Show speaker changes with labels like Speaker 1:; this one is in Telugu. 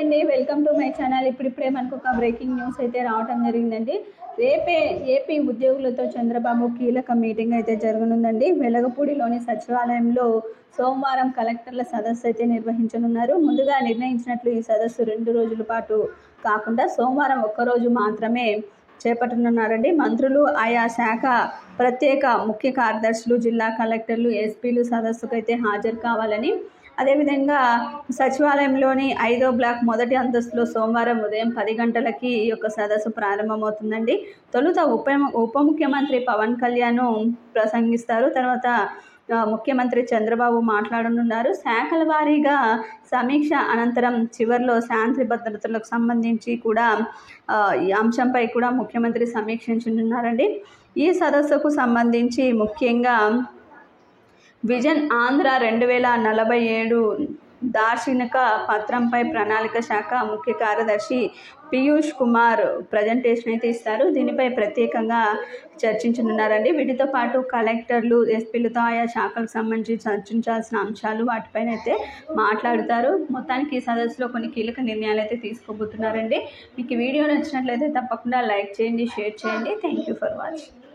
Speaker 1: అండి, వెల్కమ్ టు మై ఛానల్. ఇప్పుడిప్పుడే మనకు ఒక బ్రేకింగ్ న్యూస్ అయితే రావడం జరిగిందండి. రేపే ఏపీ ఉద్యోగులతో చంద్రబాబు కీలక మీటింగ్ అయితే జరగనుందండి. వెలగపూడిలోని సచివాలయంలో సోమవారం కలెక్టర్ల సదస్సు అయితే నిర్వహించనున్నారు. ముందుగా నిర్ణయించినట్లు ఈ సదస్సు 2 రోజుల పాటు కాకుండా సోమవారం ఒక్కరోజు మాత్రమే చేపట్టనున్నారండి. మంత్రులు, ఆయా శాఖ ప్రత్యేక ముఖ్య కార్యదర్శులు, జిల్లా కలెక్టర్లు, ఎస్పీలు సదస్సుకు అయితే హాజరు కావాలని, అదేవిధంగా సచివాలయంలోని 5వ బ్లాక్ మొదటి అంతస్తులో సోమవారం ఉదయం 10 గంటలకి ఈ యొక్క సదస్సు ప్రారంభమవుతుందండి. తొలుత ఉప ముఖ్యమంత్రి పవన్ కళ్యాణ్ ప్రసంగిస్తారు. తర్వాత ముఖ్యమంత్రి చంద్రబాబు మాట్లాడనున్నారు. శాఖల వారీగా సమీక్ష అనంతరం చివరిలో శాంతి భద్రతలకు సంబంధించి కూడా ఈ అంశంపై కూడా ముఖ్యమంత్రి సమీక్షించనున్నారండి. ఈ సదస్సుకు సంబంధించి ముఖ్యంగా విజన్ ఆంధ్ర 2047 దార్శనిక పత్రంపై ప్రణాళిక శాఖ ముఖ్య కార్యదర్శి పీయూష్ కుమార్ ప్రజెంటేషన్ అయితే ఇస్తారు. దీనిపై ప్రత్యేకంగా చర్చించనున్నారండి. వీటితో పాటు కలెక్టర్లు, ఎస్పీలతో ఆయా శాఖలకు సంబంధించి చర్చించాల్సిన అంశాలు వాటిపైన అయితే మాట్లాడుతారు. మొత్తానికి ఈ సదస్సులో కొన్ని కీలక నిర్ణయాలు అయితే తీసుకోబోతున్నారండి. మీకు ఈ వీడియో నచ్చినట్లయితే తప్పకుండా లైక్ చేయండి, షేర్ చేయండి. Thank you for watching.